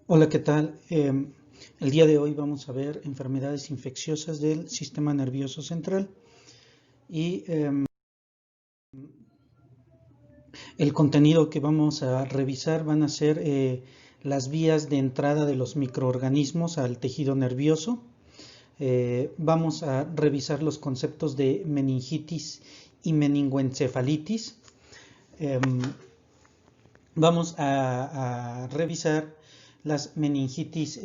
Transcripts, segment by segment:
Hola, ¿qué tal? El día de hoy vamos a ver enfermedades infecciosas del sistema nervioso central y el contenido que vamos a revisar van a ser las vías de entrada de los microorganismos al tejido nervioso. Vamos a revisar los conceptos de meningitis y meningoencefalitis. Em, Vamos a revisar las meningitis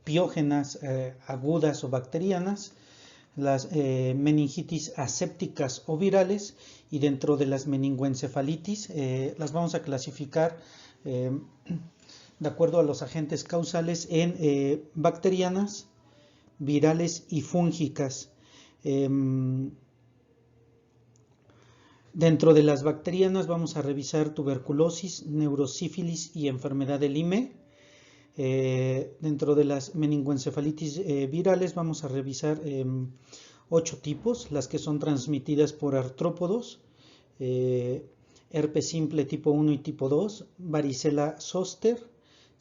piógenas agudas o bacterianas, las meningitis asépticas o virales, y dentro de las meningoencefalitis las vamos a clasificar de acuerdo a los agentes causales en bacterianas, virales y fúngicas. Dentro de las bacterianas vamos a revisar tuberculosis, neurosífilis y enfermedad del IME. Dentro de las meningoencefalitis virales vamos a revisar 8 tipos, las que son transmitidas por artrópodos, herpes simple tipo 1 y tipo 2, varicela zoster,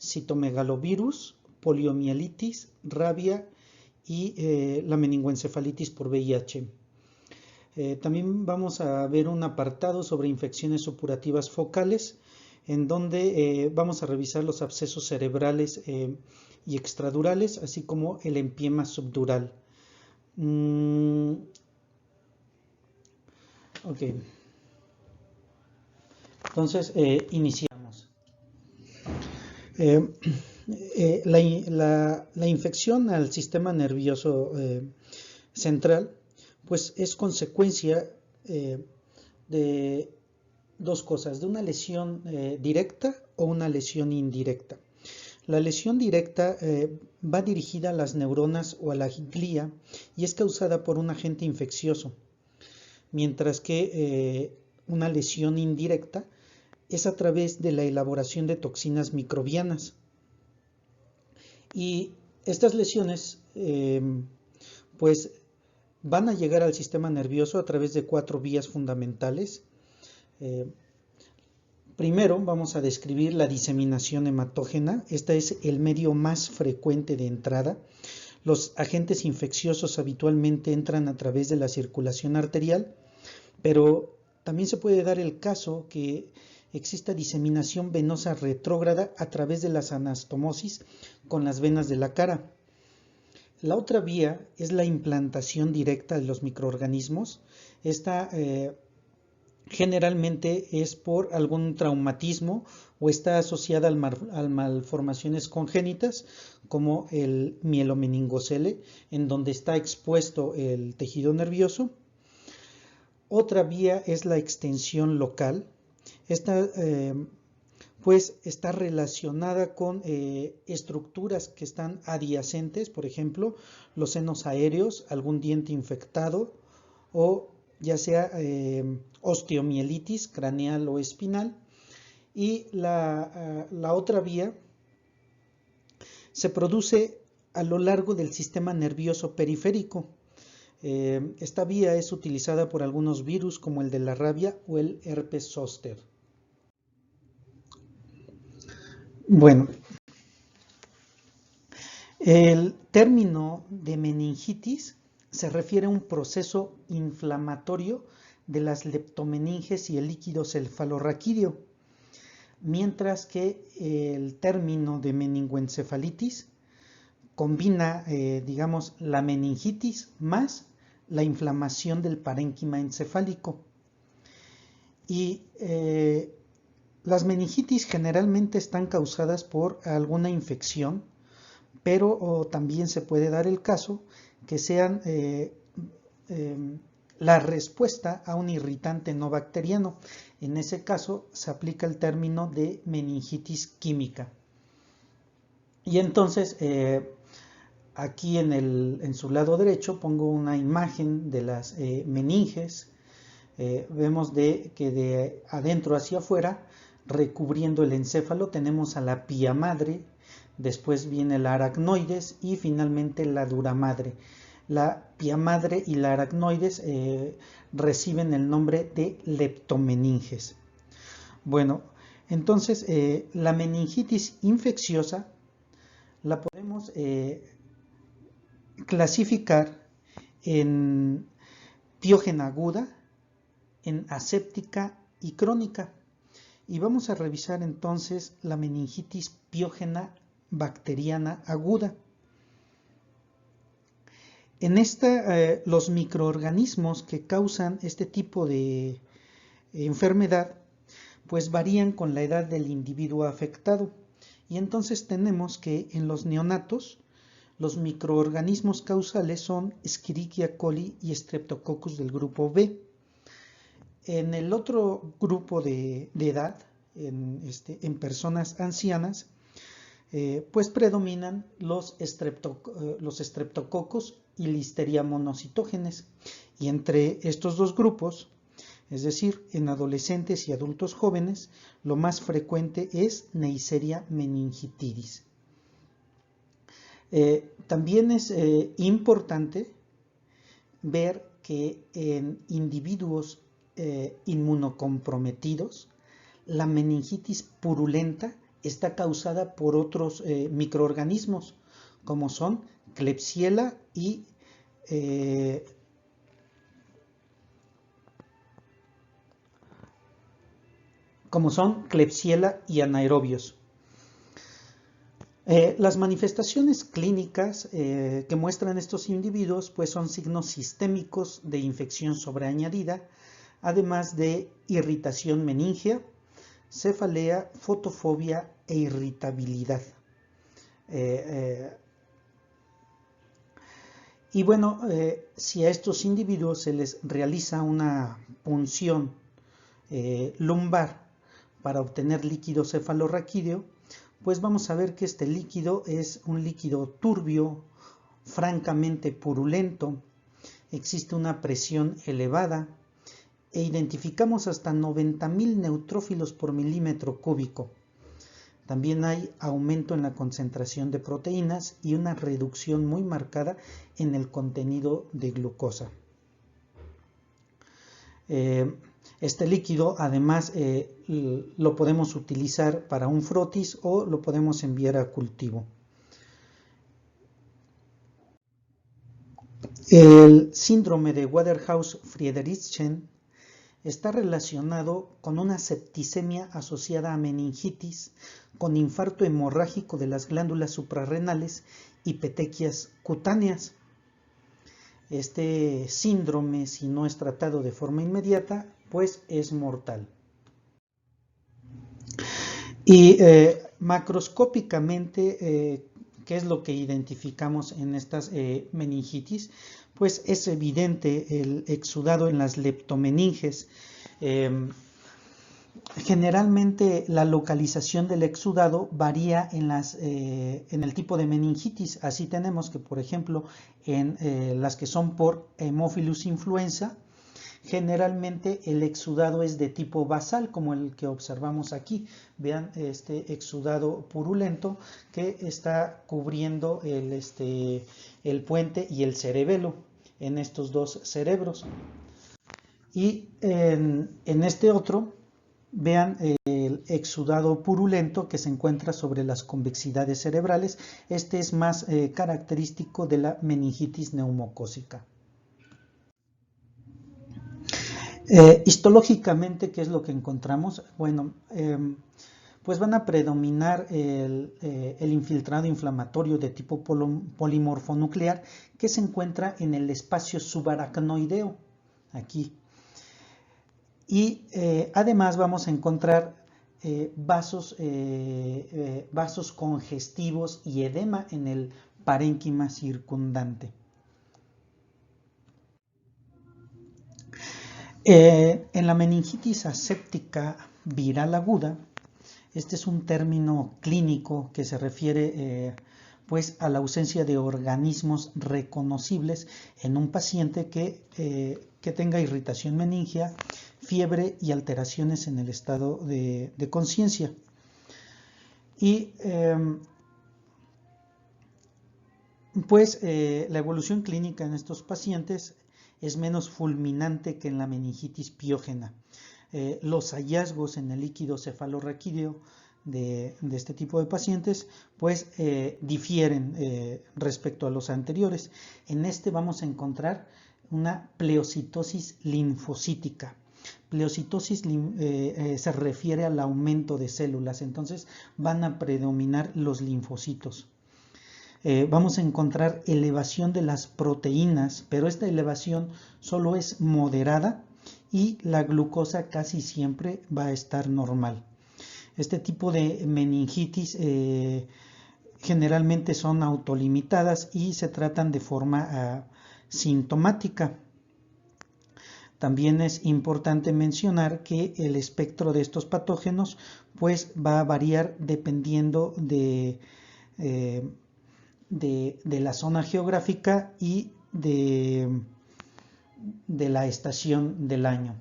citomegalovirus, poliomielitis, rabia y la meningoencefalitis por VIH. También vamos a ver un apartado sobre infecciones supurativas focales, en donde vamos a revisar los abscesos cerebrales y extradurales, así como el empiema subdural. Ok, entonces iniciamos. Eh, la infección al sistema nervioso central pues es consecuencia de dos cosas, de una lesión directa o una lesión indirecta. La lesión directa va dirigida a las neuronas o a la glía y es causada por un agente infeccioso, mientras que una lesión indirecta es a través de la elaboración de toxinas microbianas. Y estas lesiones pues van a llegar al sistema nervioso a través de 4 vías fundamentales. Primero vamos a describir la diseminación hematógena. Este es el medio más frecuente de entrada. Los agentes infecciosos habitualmente entran a través de la circulación arterial, pero también se puede dar el caso que exista diseminación venosa retrógrada a través de las anastomosis con las venas de la cara. La otra vía es la implantación directa de los microorganismos. Esta generalmente es por algún traumatismo o está asociada a malformaciones congénitas como el mielomeningocele, en donde está expuesto el tejido nervioso. Otra vía es la extensión local. Esta pues está relacionada con estructuras que están adyacentes, por ejemplo, los senos aéreos, algún diente infectado o ya sea osteomielitis craneal o espinal. Y la otra vía se produce a lo largo del sistema nervioso periférico. Esta vía es utilizada por algunos virus como el de la rabia o el herpes zóster. Bueno, el término de meningitis se refiere a un proceso inflamatorio de las leptomeninges y el líquido cefalorraquídeo, mientras que el término de meningoencefalitis combina, digamos, la meningitis más la inflamación del parénquima encefálico. Y las meningitis generalmente están causadas por alguna infección, pero también se puede dar el caso que sean la respuesta a un irritante no bacteriano. En ese caso se aplica el término de meningitis química. Y entonces aquí en su lado derecho pongo una imagen de las meninges. Vemos que de adentro hacia afuera, recubriendo el encéfalo, tenemos a la pía madre, después viene la aracnoides y finalmente la dura madre. La pía madre y la aracnoides reciben el nombre de leptomeninges. Bueno, entonces la meningitis infecciosa La podemos clasificar en piógena aguda, en aséptica y crónica. Y vamos a revisar entonces la meningitis piógena bacteriana aguda. En esta, los microorganismos que causan este tipo de enfermedad pues varían con la edad del individuo afectado. Y entonces tenemos que en los neonatos los microorganismos causales son Escherichia coli y Streptococcus del grupo B. En el otro grupo de edad, en personas ancianas, pues predominan los estreptococos y Listeria monocitógenes. Y entre estos dos grupos, es decir, en adolescentes y adultos jóvenes, lo más frecuente es Neisseria meningitidis. También es importante ver que en individuos inmunocomprometidos, la meningitis purulenta está causada por otros microorganismos, como son Klebsiella y anaerobios. Las manifestaciones clínicas que muestran estos individuos pues son signos sistémicos de infección sobreañadida, además de irritación meningea, cefalea, fotofobia e irritabilidad. Y bueno, si a estos individuos se les realiza una punción lumbar para obtener líquido cefalorraquídeo, pues vamos a ver que este líquido es un líquido turbio, francamente purulento, existe una presión elevada e identificamos hasta 90.000 neutrófilos por milímetro cúbico. También hay aumento en la concentración de proteínas y una reducción muy marcada en el contenido de glucosa. Este líquido además lo podemos utilizar para un frotis o lo podemos enviar a cultivo. El síndrome de Waterhouse-Friedrichsen está relacionado con una septicemia asociada a meningitis, con infarto hemorrágico de las glándulas suprarrenales y petequias cutáneas. Este síndrome, si no es tratado de forma inmediata, pues es mortal. Y macroscópicamente, ¿qué es lo que identificamos en estas meningitis? Pues es evidente el exudado en las leptomeninges. Generalmente la localización del exudado varía en el tipo de meningitis. Así tenemos que, por ejemplo, en las que son por Haemophilus influenza, generalmente el exudado es de tipo basal, como el que observamos aquí. Vean este exudado purulento que está cubriendo el puente y el cerebelo en estos dos cerebros. Y en este otro, vean el exudado purulento que se encuentra sobre las convexidades cerebrales. Este es más característico de la meningitis neumocócica. Histológicamente, ¿qué es lo que encontramos? Bueno, pues van a predominar el infiltrado inflamatorio de tipo polimorfonuclear que se encuentra en el espacio subaracnoideo, aquí. Y además vamos a encontrar vasos congestivos y edema en el parénquima circundante. En la meningitis aséptica viral aguda, este es un término clínico que se refiere pues a la ausencia de organismos reconocibles en un paciente que tenga irritación meningea, fiebre y alteraciones en el estado de conciencia. Y la evolución clínica en estos pacientes es menos fulminante que en la meningitis piógena. Los hallazgos en el líquido cefalorraquídeo de este tipo de pacientes, pues difieren respecto a los anteriores. En este vamos a encontrar una pleocitosis linfocítica. Pleocitosis se refiere al aumento de células, entonces van a predominar los linfocitos. Vamos a encontrar elevación de las proteínas, pero esta elevación solo es moderada y la glucosa casi siempre va a estar normal. Este tipo de meningitis generalmente son autolimitadas y se tratan de forma sintomática. También es importante mencionar que el espectro de estos patógenos pues va a variar dependiendo de la zona geográfica y de la estación del año.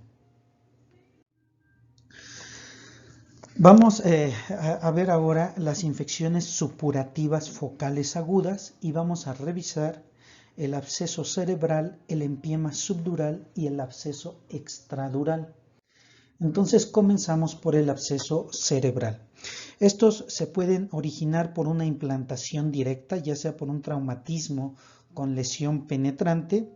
Vamos a ver ahora las infecciones supurativas focales agudas y vamos a revisar el absceso cerebral, el empiema subdural y el absceso extradural. Entonces comenzamos por el absceso cerebral. Estos se pueden originar por una implantación directa, ya sea por un traumatismo con lesión penetrante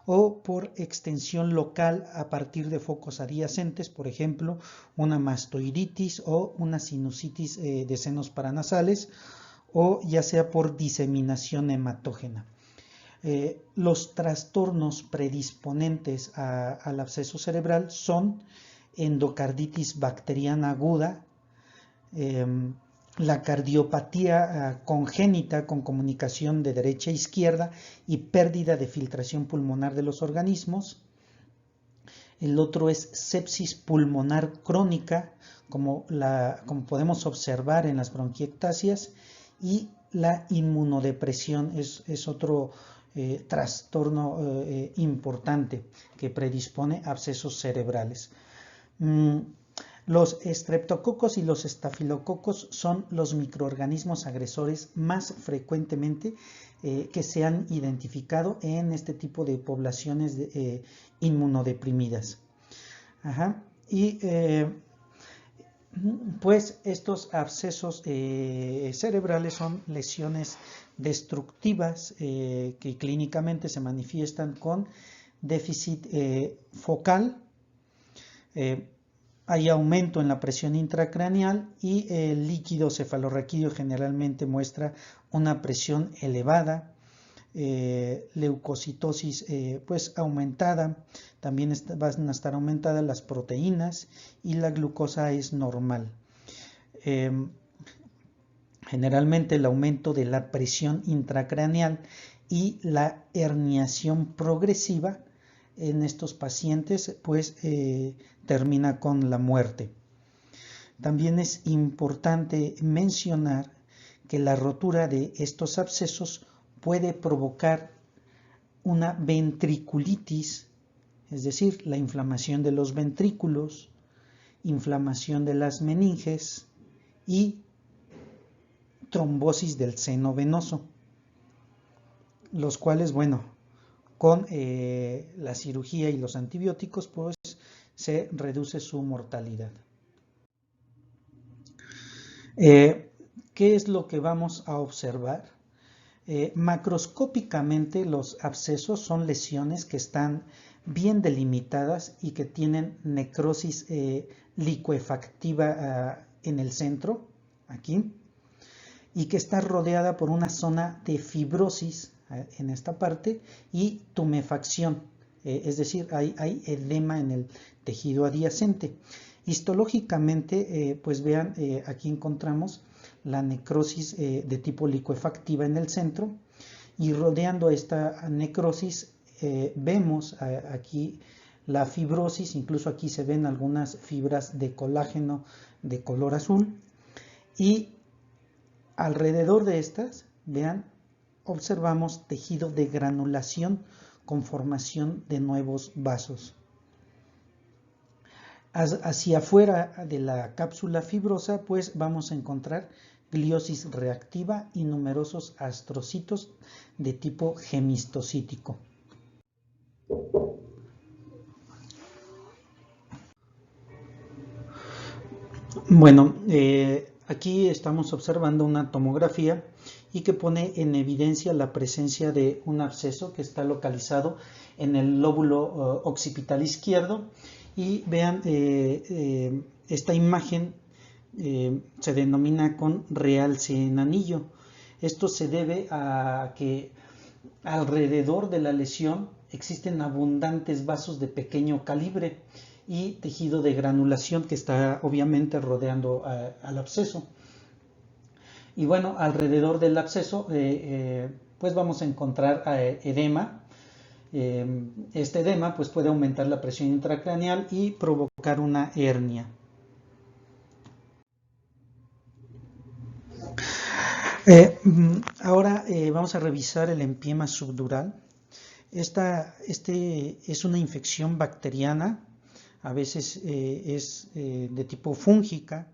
o por extensión local a partir de focos adyacentes, por ejemplo, una mastoiditis o una sinusitis de senos paranasales, o ya sea por diseminación hematógena. Los trastornos predisponentes al absceso cerebral son endocarditis bacteriana aguda, la cardiopatía congénita con comunicación de derecha a izquierda y pérdida de filtración pulmonar de los organismos. El otro es sepsis pulmonar crónica, como podemos observar en las bronquiectasias, y la inmunodepresión es otro trastorno importante que predispone a abscesos cerebrales. Los estreptococos y los estafilococos son los microorganismos agresores más frecuentemente que se han identificado en este tipo de poblaciones inmunodeprimidas. Y pues estos abscesos cerebrales son lesiones destructivas que clínicamente se manifiestan con déficit focal. Hay aumento en la presión intracraneal y el líquido cefalorraquídeo generalmente muestra una presión elevada, leucocitosis pues aumentada, también van a estar aumentadas las proteínas y la glucosa es normal. Generalmente el aumento de la presión intracraneal y la herniación progresiva en estos pacientes pues termina con la muerte. También es importante mencionar que la rotura de estos abscesos puede provocar una ventriculitis, es decir, la inflamación de los ventrículos, inflamación de las meninges y trombosis del seno venoso, los cuales, bueno, con la cirugía y los antibióticos, pues se reduce su mortalidad. ¿Qué es lo que vamos a observar? Macroscópicamente los abscesos son lesiones que están bien delimitadas y que tienen necrosis licuefactiva en el centro, aquí, y que está rodeada por una zona de fibrosis en esta parte y tumefacción, es decir, hay edema en el tejido adyacente. Histológicamente, pues vean, aquí encontramos la necrosis de tipo licuefactiva en el centro y rodeando esta necrosis vemos aquí la fibrosis, incluso aquí se ven algunas fibras de colágeno de color azul y alrededor de estas, vean, observamos tejido de granulación con formación de nuevos vasos. Hacia afuera de la cápsula fibrosa, pues vamos a encontrar gliosis reactiva y numerosos astrocitos de tipo gemistocítico. Bueno, Aquí estamos observando una tomografía y que pone en evidencia la presencia de un absceso que está localizado en el lóbulo occipital izquierdo. Y vean, esta imagen se denomina con realce en anillo. Esto se debe a que alrededor de la lesión existen abundantes vasos de pequeño calibre y tejido de granulación que está obviamente rodeando al absceso. Y bueno, alrededor del absceso pues vamos a encontrar edema. Este edema pues puede aumentar la presión intracraneal y provocar una hernia. Ahora vamos a revisar el empiema subdural. Este es una infección bacteriana, a veces es de tipo fúngica,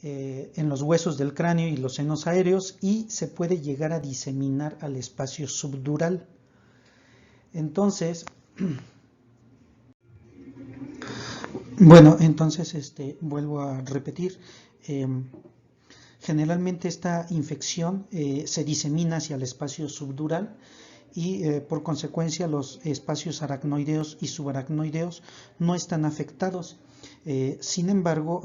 en los huesos del cráneo y los senos aéreos, y se puede llegar a diseminar al espacio subdural. Entonces, bueno, entonces vuelvo a repetir. Generalmente esta infección se disemina hacia el espacio subdural y por consecuencia los espacios aracnoideos y subaracnoideos no están afectados. Sin embargo,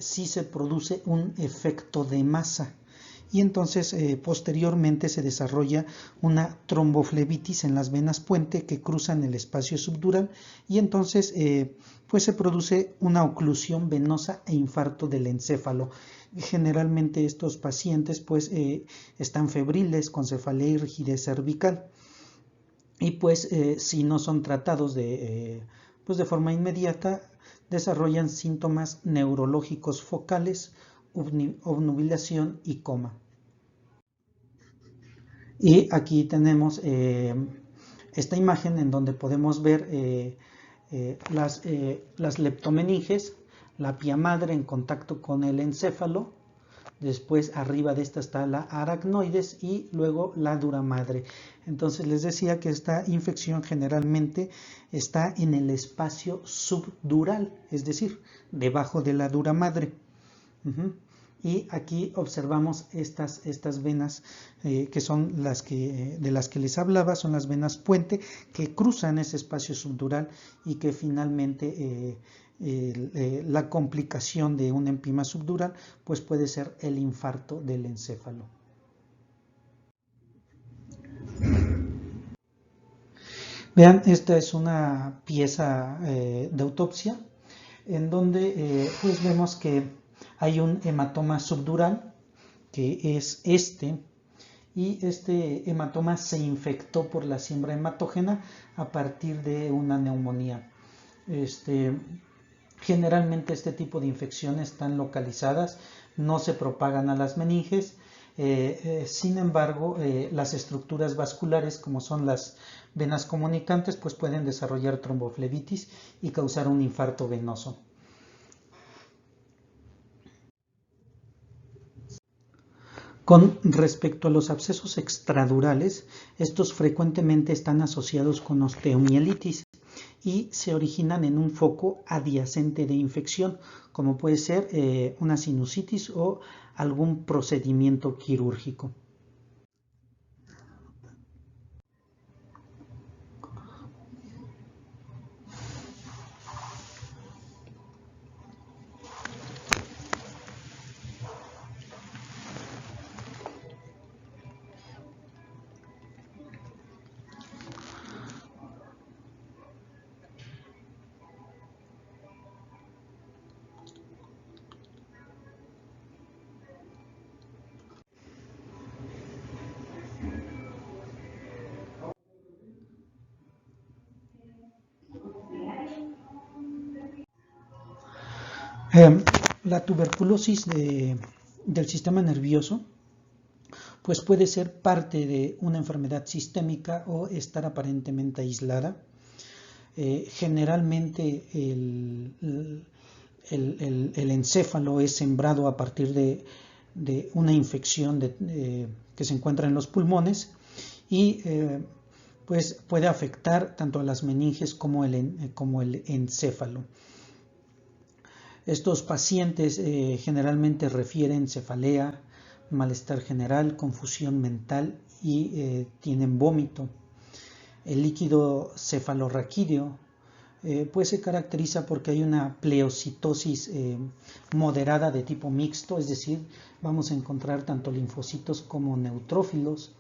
sí se produce un efecto de masa y entonces posteriormente se desarrolla una tromboflebitis en las venas puente que cruzan el espacio subdural y entonces pues se produce una oclusión venosa e infarto del encéfalo. Generalmente estos pacientes pues están febriles con cefalea y rigidez cervical y pues si no son tratados pues de forma inmediata desarrollan síntomas neurológicos focales, obnubilación y coma. Y aquí tenemos esta imagen en donde podemos ver las leptomeninges, la pía madre en contacto con el encéfalo, después arriba de esta está la aracnoides y luego la dura madre. Entonces les decía que esta infección generalmente está en el espacio subdural, es decir, debajo de la dura madre. Y aquí observamos estas venas que son de las que les hablaba, son las venas puente que cruzan ese espacio subdural y que finalmente la complicación de un empima subdural pues puede ser el infarto del encéfalo. Vean, esta es una pieza de autopsia en donde pues vemos que hay un hematoma subdural que es y este hematoma se infectó por la siembra hematógena a partir de una neumonía. Generalmente este tipo de infecciones están localizadas, no se propagan a las meninges. Sin embargo, las estructuras vasculares, como son las venas comunicantes, pues pueden desarrollar tromboflebitis y causar un infarto venoso. Con respecto a los abscesos extradurales, estos frecuentemente están asociados con osteomielitis y se originan en un foco adyacente de infección, como puede ser una sinusitis o algún procedimiento quirúrgico. La tuberculosis del sistema nervioso pues puede ser parte de una enfermedad sistémica o estar aparentemente aislada. Generalmente el encéfalo es sembrado a partir de una infección que se encuentra en los pulmones y pues puede afectar tanto a las meninges como el encéfalo. Estos pacientes generalmente refieren cefalea, malestar general, confusión mental y tienen vómito. El líquido cefalorraquídeo pues se caracteriza porque hay una pleocitosis moderada de tipo mixto, es decir, vamos a encontrar tanto linfocitos como neutrófilos.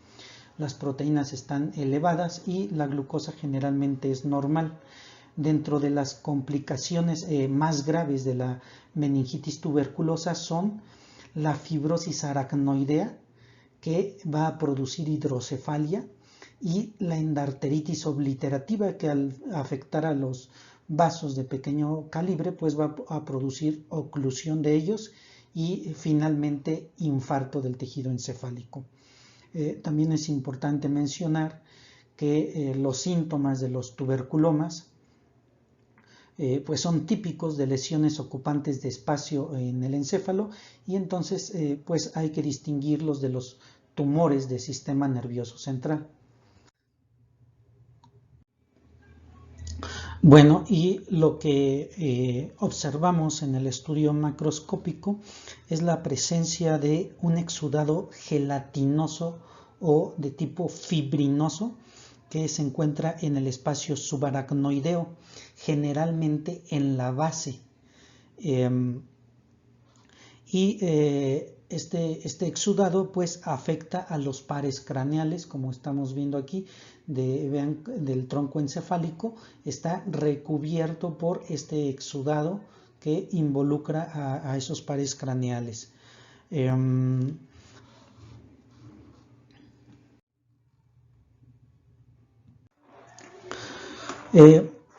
Las proteínas están elevadas y la glucosa generalmente es normal. Dentro de las complicaciones más graves de la meningitis tuberculosa son la fibrosis aracnoidea, que va a producir hidrocefalia, y la endarteritis obliterativa, que al afectar a los vasos de pequeño calibre pues va a producir oclusión de ellos y finalmente infarto del tejido encefálico. También es importante mencionar que los síntomas de los tuberculomas pues son típicos de lesiones ocupantes de espacio en el encéfalo, y entonces pues hay que distinguirlos de los tumores del sistema nervioso central. Bueno, y lo que observamos en el estudio macroscópico es la presencia de un exudado gelatinoso o de tipo fibrinoso que se encuentra en el espacio subaracnoideo, generalmente en la base. Este exudado pues afecta a los pares craneales, como estamos viendo aquí, vean, del tronco encefálico, está recubierto por este exudado que involucra a esos pares craneales.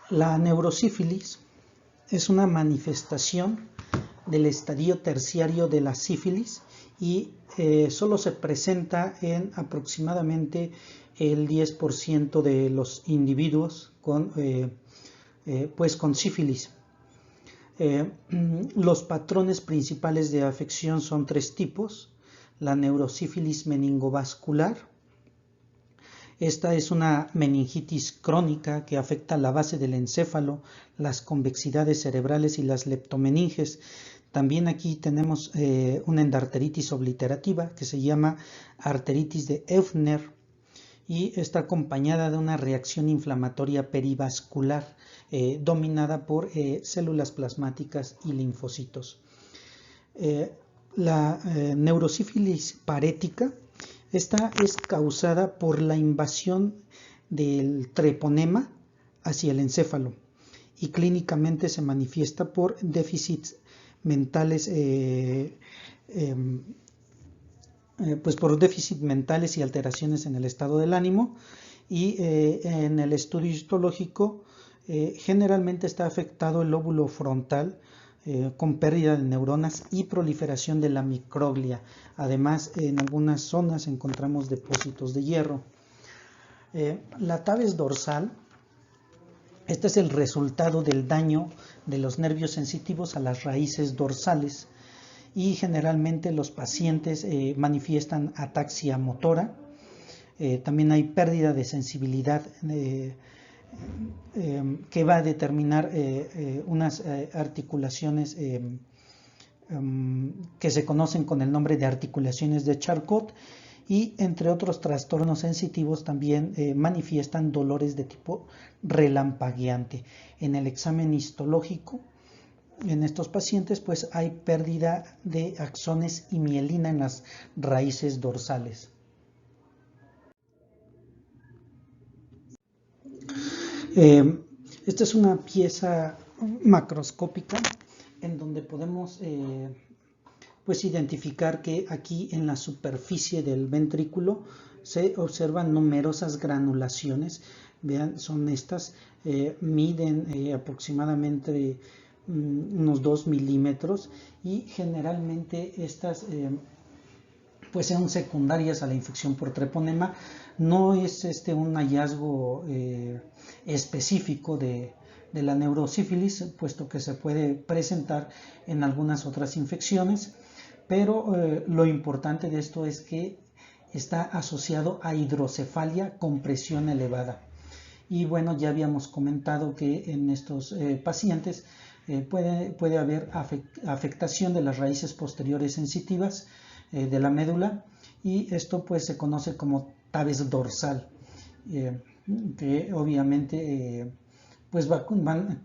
La neurosífilis es una manifestación del estadio terciario de la sífilis y solo se presenta en aproximadamente el 10% de los individuos con sífilis. Los patrones principales de afección son tres tipos: la neurosífilis meningovascular. Esta es una meningitis crónica que afecta la base del encéfalo, las convexidades cerebrales y las leptomeninges. También aquí tenemos una endarteritis obliterativa que se llama arteritis de Effner y está acompañada de una reacción inflamatoria perivascular dominada por células plasmáticas y linfocitos. La neurosífilis parética, esta es causada por la invasión del treponema hacia el encéfalo y clínicamente se manifiesta por déficits mentales, por déficits mentales y alteraciones en el estado del ánimo, y en el estudio histológico generalmente está afectado el lóbulo frontal con pérdida de neuronas y proliferación de la microglia. Además, en algunas zonas encontramos depósitos de hierro. La tabes dorsal, este es el resultado del daño de los nervios sensitivos a las raíces dorsales, y generalmente los pacientes manifiestan ataxia motora. También hay pérdida de sensibilidad que va a determinar unas articulaciones que se conocen con el nombre de articulaciones de Charcot, y entre otros trastornos sensitivos también manifiestan dolores de tipo relampagueante. En el examen histológico en estos pacientes pues hay pérdida de axones y mielina en las raíces dorsales. Esta es una pieza macroscópica en donde podemos pues identificar que aquí en la superficie del ventrículo se observan numerosas granulaciones. Vean, son estas, miden aproximadamente unos 2 milímetros, y generalmente estas pues son secundarias a la infección por treponema. No es un hallazgo específico de la neurosífilis, puesto que se puede presentar en algunas otras infecciones, pero lo importante de esto es que está asociado a hidrocefalia con presión elevada. Y bueno, ya habíamos comentado que en estos pacientes puede haber afectación de las raíces posteriores sensitivas de la médula, y esto pues se conoce como tabes dorsal, que obviamente pues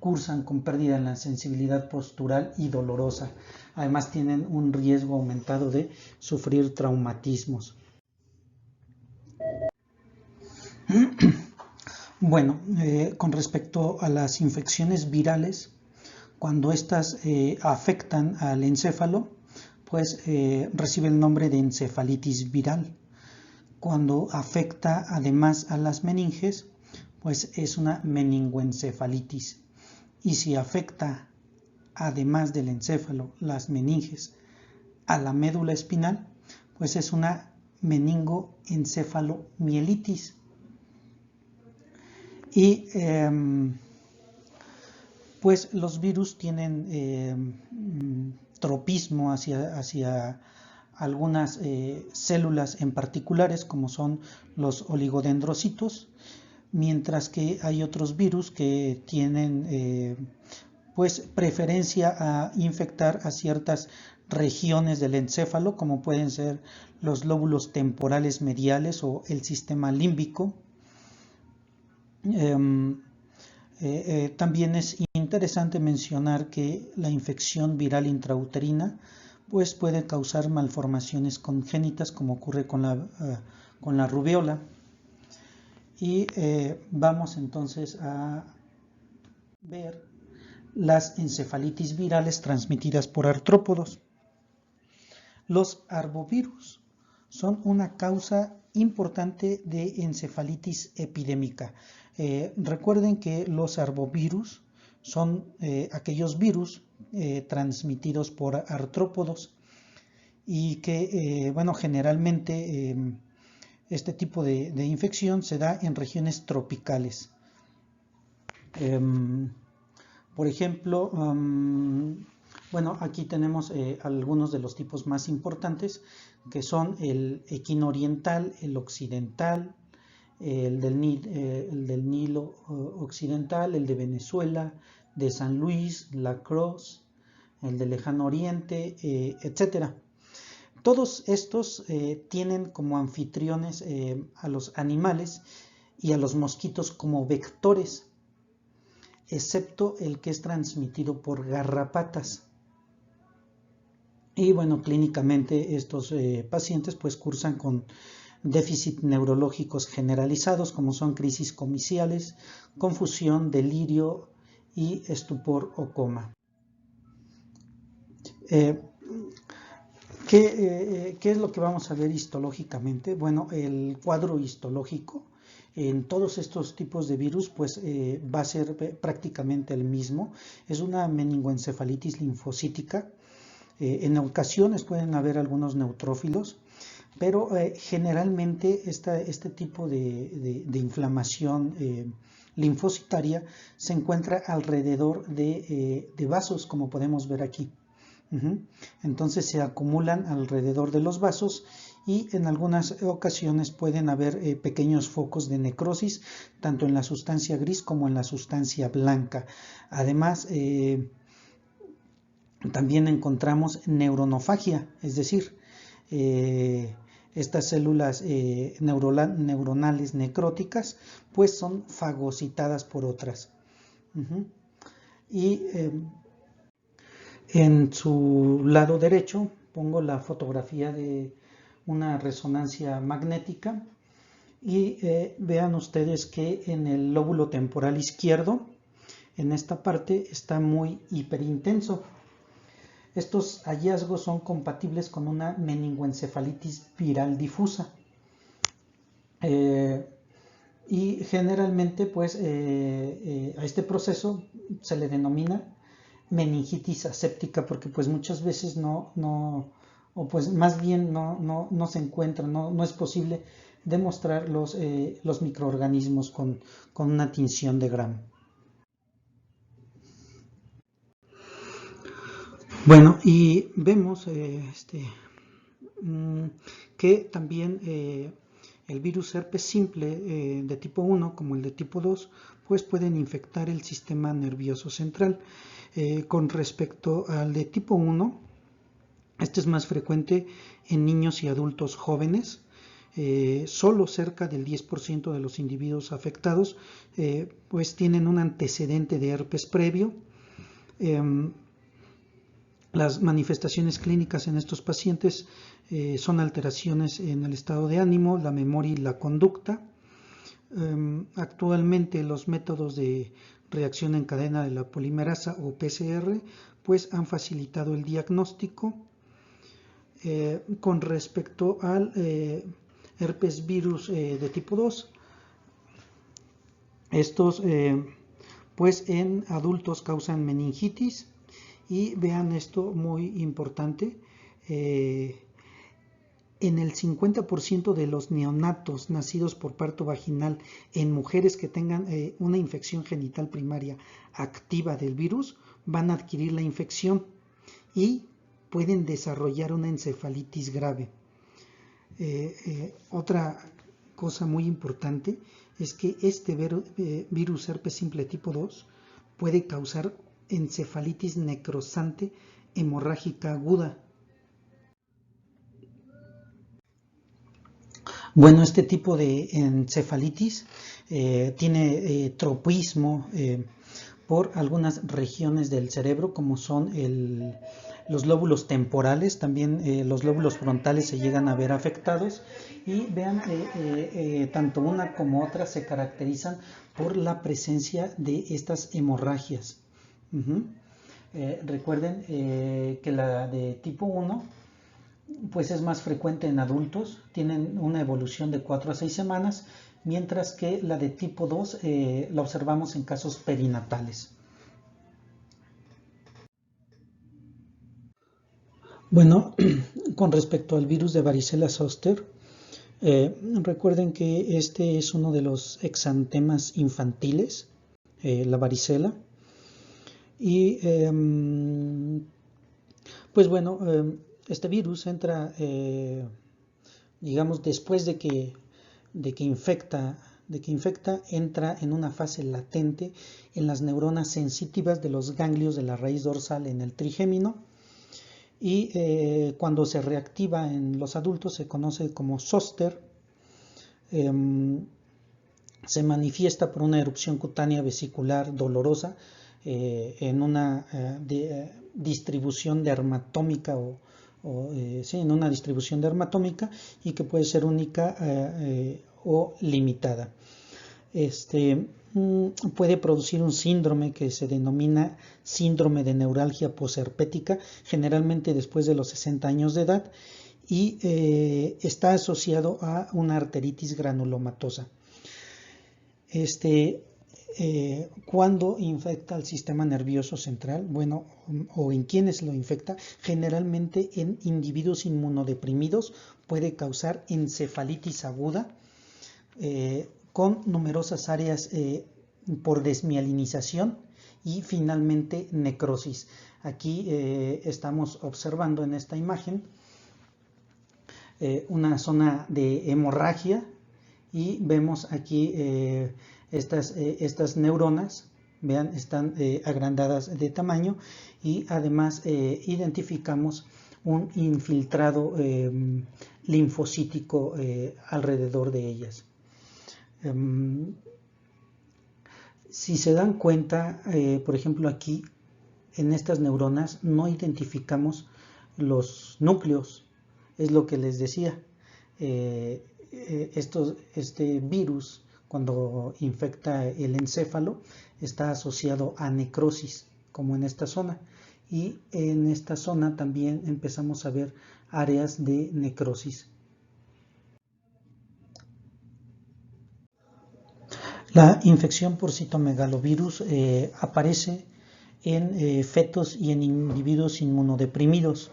cursan con pérdida en la sensibilidad postural y dolorosa. Además tienen un riesgo aumentado de sufrir traumatismos. Bueno, con respecto a las infecciones virales, cuando estas afectan al encéfalo, pues recibe el nombre de encefalitis viral. Cuando afecta además a las meninges, pues es una meningoencefalitis. Y si afecta además del encéfalo, las meninges, a la médula espinal, pues es una meningoencefalomielitis. Y pues los virus tienen tropismo hacia algunas células en particulares, como son los oligodendrocitos, mientras que hay otros virus que tienen pues preferencia a infectar a ciertas regiones del encéfalo, como pueden ser los lóbulos temporales mediales o el sistema límbico. También es interesante mencionar que la infección viral intrauterina pues puede causar malformaciones congénitas, como ocurre con la rubiola. Y vamos entonces a ver las encefalitis virales transmitidas por artrópodos. Los arbovirus son una causa importante de encefalitis epidémica. Recuerden que los arbovirus son aquellos virus transmitidos por artrópodos, y que, bueno, generalmente este tipo de infección se da en regiones tropicales. Por ejemplo, bueno, aquí tenemos algunos de los tipos más importantes, que son el equino oriental, el occidental, el del Nilo occidental, el de Venezuela, de San Luis, La Crosse, el del lejano oriente, etc. Todos estos tienen como anfitriones a los animales y a los mosquitos como vectores, excepto el que es transmitido por garrapatas. Y bueno, clínicamente estos pacientes pues cursan con déficit neurológicos generalizados, como son crisis comiciales, confusión, delirio y estupor o coma. ¿Qué es lo que vamos a ver histológicamente? Bueno, el cuadro histológico en todos estos tipos de virus pues va a ser prácticamente el mismo. Es una meningoencefalitis linfocítica. En ocasiones pueden haber algunos neutrófilos, pero generalmente este tipo de inflamación linfocitaria se encuentra alrededor de vasos, como podemos ver aquí. Entonces se acumulan alrededor de los vasos, y en algunas ocasiones pueden haber pequeños focos de necrosis, tanto en la sustancia gris como en la sustancia blanca. Además, también encontramos neuronofagia, es decir, estas células neuronales necróticas pues son fagocitadas por otras. Y en su lado derecho pongo la fotografía de una resonancia magnética, y vean ustedes que en el lóbulo temporal izquierdo, en esta parte, está muy hiperintenso. Estos hallazgos son compatibles con una meningoencefalitis viral difusa. Y generalmente pues a este proceso se le denomina meningitis aséptica, porque pues muchas veces o pues más bien no se encuentra, no es posible demostrar los microorganismos con una tinción de Gram. Bueno, y vemos que también el virus herpes simple de tipo 1 como el de tipo 2, pues pueden infectar el sistema nervioso central. Con respecto al de tipo 1, este es más frecuente en niños y adultos jóvenes. Solo cerca del 10% de los individuos afectados pues tienen un antecedente de herpes previo. Las manifestaciones clínicas en estos pacientes son alteraciones en el estado de ánimo, la memoria y la conducta. Actualmente los métodos de reacción en cadena de la polimerasa o PCR pues han facilitado el diagnóstico. Con respecto al herpes virus de tipo 2, estos pues en adultos causan meningitis. Y vean esto muy importante, en el 50% de los neonatos nacidos por parto vaginal en mujeres que tengan una infección genital primaria activa del virus, van a adquirir la infección y pueden desarrollar una encefalitis grave. Otra cosa muy importante es que este virus herpes simple tipo 2 puede causar encefalitis necrosante hemorrágica aguda. Bueno, este tipo de encefalitis tiene tropismo por algunas regiones del cerebro, como son los lóbulos temporales. También los lóbulos frontales se llegan a ver afectados. Y vean, tanto una como otra se caracterizan por la presencia de estas hemorragias. Recuerden que la de tipo 1 pues es más frecuente en adultos, tienen una evolución de 4 a 6 semanas, mientras que la de tipo 2 la observamos en casos perinatales. Bueno, con respecto al virus de varicela zoster, recuerden que este es uno de los exantemas infantiles, la varicela. Y pues bueno, este virus entra, digamos, después de que infecta, entra en una fase latente en las neuronas sensitivas de los ganglios de la raíz dorsal en el trigémino. Y cuando se reactiva en los adultos se conoce como zóster. Se manifiesta por una erupción cutánea vesicular dolorosa en una distribución dermatómica sí, en una distribución dermatómica, y que puede ser única o limitada. Puede producir un síndrome que se denomina síndrome de neuralgia posherpética, generalmente después de los 60 años de edad, y está asociado a una arteritis granulomatosa. Cuando infecta el sistema nervioso central, bueno, o en quienes lo infecta, generalmente en individuos inmunodeprimidos, puede causar encefalitis aguda con numerosas áreas por desmielinización y finalmente necrosis. Aquí estamos observando en esta imagen una zona de hemorragia, y vemos aquí estas neuronas, vean, están agrandadas de tamaño, y además identificamos un infiltrado linfocítico alrededor de ellas. Si se dan cuenta, por ejemplo aquí en estas neuronas no identificamos los núcleos, es lo que les decía. Este virus, cuando infecta el encéfalo, está asociado a necrosis, como en esta zona, y en esta zona también empezamos a ver áreas de necrosis. La infección por citomegalovirus aparece en fetos y en individuos inmunodeprimidos.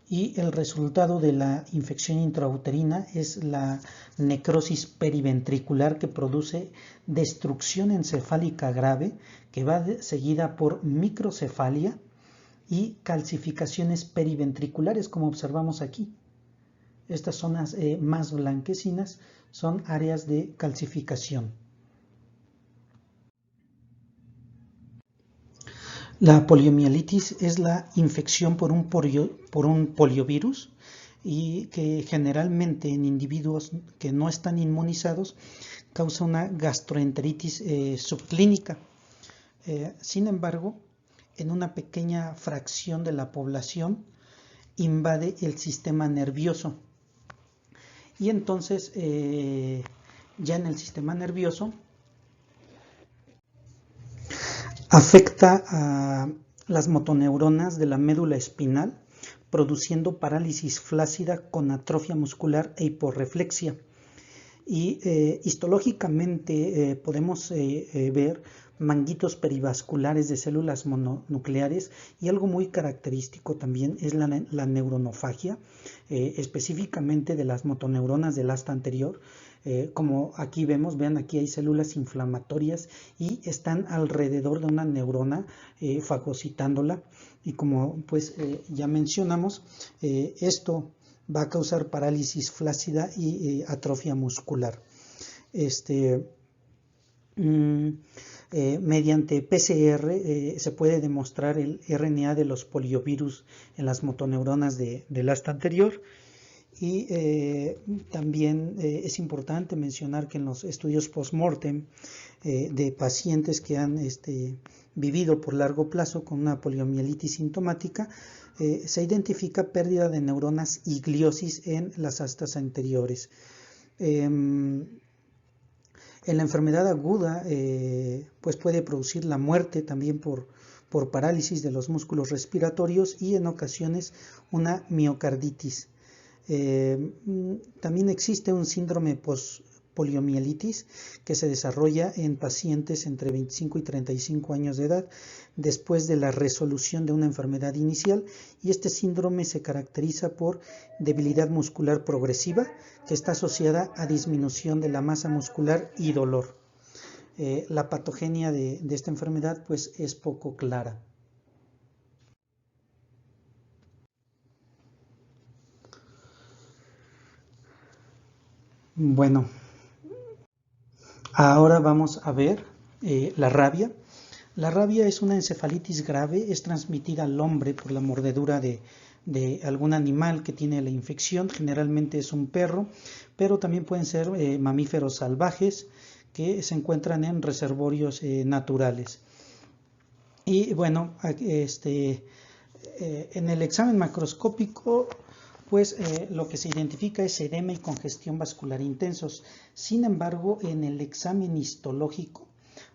Y el resultado de la infección intrauterina es la necrosis periventricular, que produce destrucción encefálica grave, que va seguida por microcefalia y calcificaciones periventriculares, como observamos aquí. Estas zonas más blanquecinas son áreas de calcificación. La poliomielitis es la infección por un poliovirus y que generalmente en individuos que no están inmunizados causa una gastroenteritis subclínica. Sin embargo, en una pequeña fracción de la población invade el sistema nervioso. Y entonces, ya en el sistema nervioso, afecta a las motoneuronas de la médula espinal, produciendo parálisis flácida con atrofia muscular e hiporreflexia. Y histológicamente podemos ver manguitos perivasculares de células mononucleares, y algo muy característico también es la neuronofagia, específicamente de las motoneuronas del asta anterior. Como aquí vemos, vean, aquí hay células inflamatorias y están alrededor de una neurona fagocitándola, y como pues ya mencionamos, esto va a causar parálisis flácida y atrofia muscular. Mediante PCR se puede demostrar el RNA de los poliovirus en las motoneuronas del asta anterior. Y también es importante mencionar que en los estudios post-mortem de pacientes que han vivido por largo plazo con una poliomielitis sintomática, se identifica pérdida de neuronas y gliosis en las astas anteriores. En la enfermedad aguda, pues puede producir la muerte también por parálisis de los músculos respiratorios y en ocasiones una miocarditis. También existe un síndrome post-poliomielitis que se desarrolla en pacientes entre 25 y 35 años de edad después de la resolución de una enfermedad inicial, y este síndrome se caracteriza por debilidad muscular progresiva que está asociada a disminución de la masa muscular y dolor. La patogenia de esta enfermedad pues es poco clara. Bueno, ahora vamos a ver la rabia. La rabia es una encefalitis grave, es transmitida al hombre por la mordedura de algún animal que tiene la infección, generalmente es un perro, pero también pueden ser mamíferos salvajes que se encuentran en reservorios naturales. Y bueno, en el examen macroscópico, pues lo que se identifica es edema y congestión vascular intensos. Sin embargo, en el examen histológico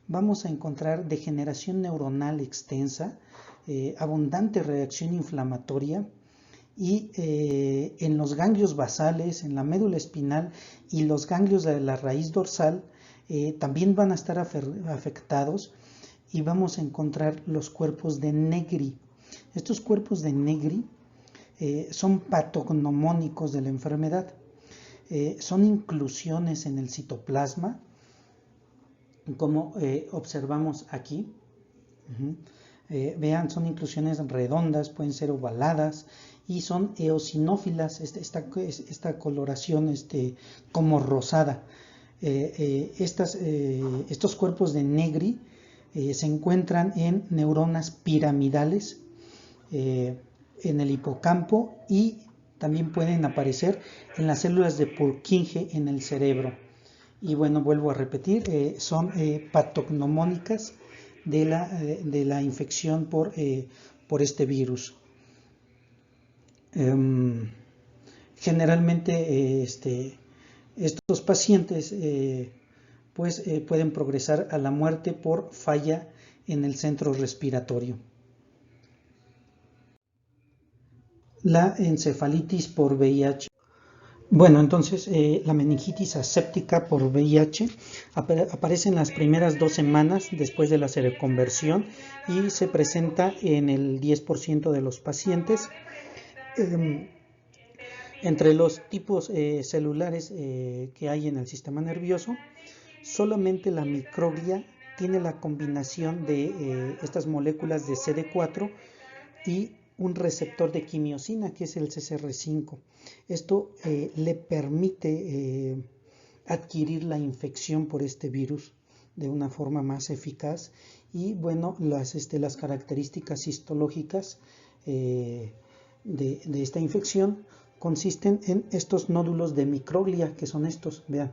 vamos a encontrar degeneración neuronal extensa, abundante reacción inflamatoria, y en los ganglios basales, en la médula espinal y los ganglios de la raíz dorsal también van a estar afectados, y vamos a encontrar los cuerpos de Negri. Estos cuerpos de Negri son patognomónicos de la enfermedad. Son inclusiones en el citoplasma, como observamos aquí. Vean, son inclusiones redondas, pueden ser ovaladas, y son eosinófilas, esta coloración como rosada. Estos cuerpos de Negri se encuentran en neuronas piramidales, en el hipocampo, y también pueden aparecer en las células de Purkinje en el cerebro. Y bueno, vuelvo a repetir, son patognomónicas de la infección por este virus. Generalmente estos pacientes pueden progresar a la muerte por falla en el centro respiratorio. La encefalitis por VIH. Bueno, entonces la meningitis aséptica por VIH aparece en las primeras 2 semanas después de la seroconversión y se presenta en el 10% de los pacientes. Entre los tipos celulares que hay en el sistema nervioso, solamente la microglia tiene la combinación de estas moléculas de CD4 y un receptor de quimiosina, que es el CCR5. Esto le permite adquirir la infección por este virus de una forma más eficaz. Y bueno, las características histológicas de esta infección consisten en estos nódulos de microglia, que son estos, vean,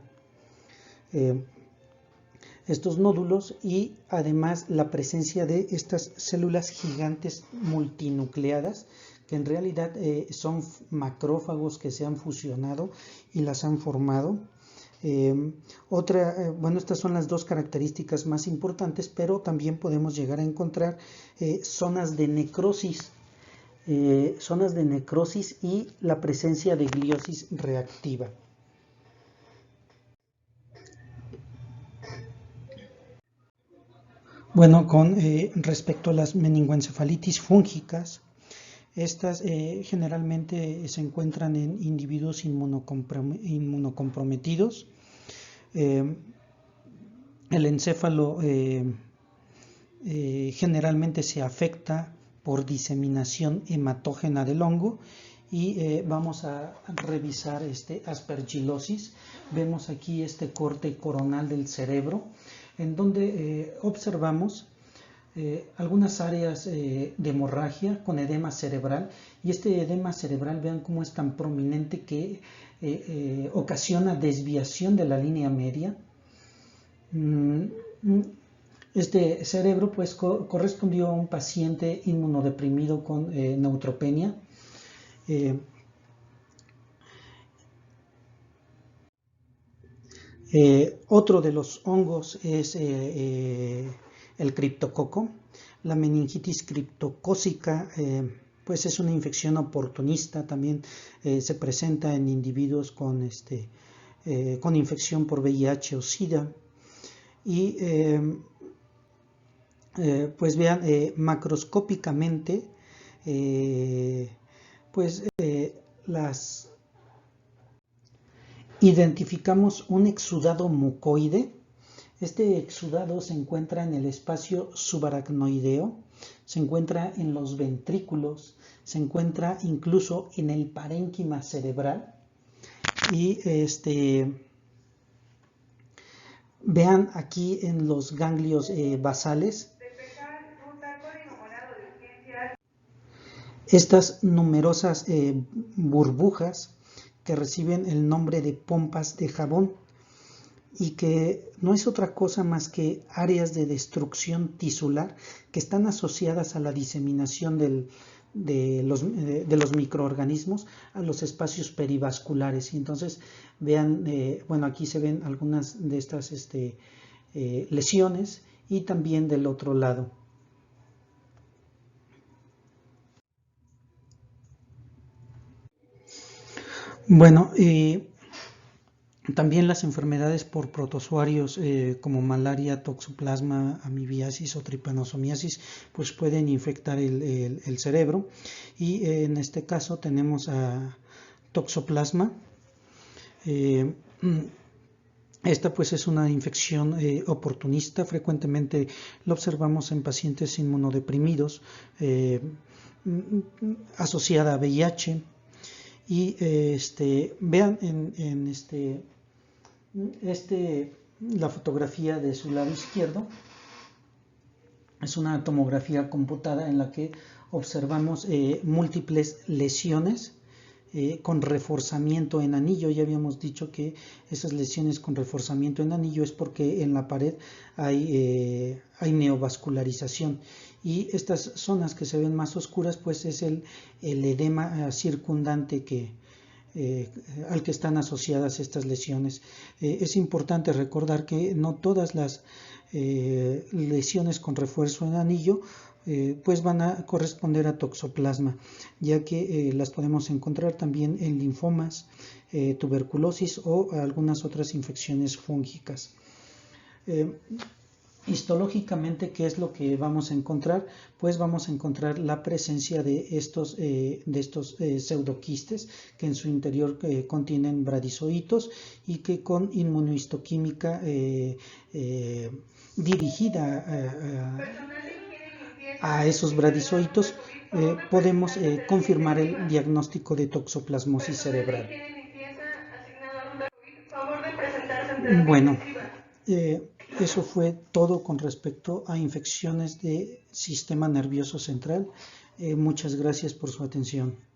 estos nódulos, y además la presencia de estas células gigantes multinucleadas, que en realidad son macrófagos que se han fusionado y las han formado. Bueno, estas son las dos características más importantes, pero también podemos llegar a encontrar zonas de necrosis y la presencia de gliosis reactiva. Bueno, con respecto a las meningoencefalitis fúngicas, estas generalmente se encuentran en individuos inmunocomprometidos. El encéfalo generalmente se afecta por diseminación hematógena del hongo, y vamos a revisar aspergillosis. Vemos aquí este corte coronal del cerebro, en donde observamos algunas áreas de hemorragia con edema cerebral, y este edema cerebral, vean cómo es tan prominente que ocasiona desviación de la línea media. Este cerebro pues correspondió a un paciente inmunodeprimido con neutropenia. Otro de los hongos es el criptococo. La meningitis criptocócica pues es una infección oportunista, también se presenta en individuos con infección por VIH o SIDA. Y pues vean, macroscópicamente identificamos un exudado mucoide. Este exudado se encuentra en el espacio subaracnoideo, se encuentra en los ventrículos, se encuentra incluso en el parénquima cerebral. Y vean aquí en los ganglios basales estas numerosas burbujas que reciben el nombre de pompas de jabón, y que no es otra cosa más que áreas de destrucción tisular que están asociadas a la diseminación de los microorganismos a los espacios perivasculares. Y entonces vean, bueno, aquí se ven algunas de estas lesiones, y también del otro lado. Bueno, también las enfermedades por protozoarios como malaria, toxoplasma, amibiasis o tripanosomiasis pues pueden infectar el cerebro, y en este caso tenemos a toxoplasma. Esta pues es una infección oportunista, frecuentemente lo observamos en pacientes inmunodeprimidos, asociada a VIH. Y vean en la fotografía de su lado izquierdo. Es una tomografía computada en la que observamos múltiples lesiones con reforzamiento en anillo. Ya habíamos dicho que esas lesiones con reforzamiento en anillo es porque en la pared hay neovascularización, y estas zonas que se ven más oscuras pues es el edema circundante al que están asociadas estas lesiones. Es importante recordar que no todas las lesiones con refuerzo en anillo pues van a corresponder a toxoplasma, ya que las podemos encontrar también en linfomas, tuberculosis o algunas otras infecciones fúngicas. Histológicamente, ¿qué es lo que vamos a encontrar? Pues vamos a encontrar la presencia de estos pseudoquistes, que en su interior contienen bradizoitos, y que con inmunohistoquímica dirigida a esos bradizoitos podemos confirmar el diagnóstico de toxoplasmosis cerebral. Bueno, eso fue todo con respecto a infecciones del sistema nervioso central. Muchas gracias por su atención.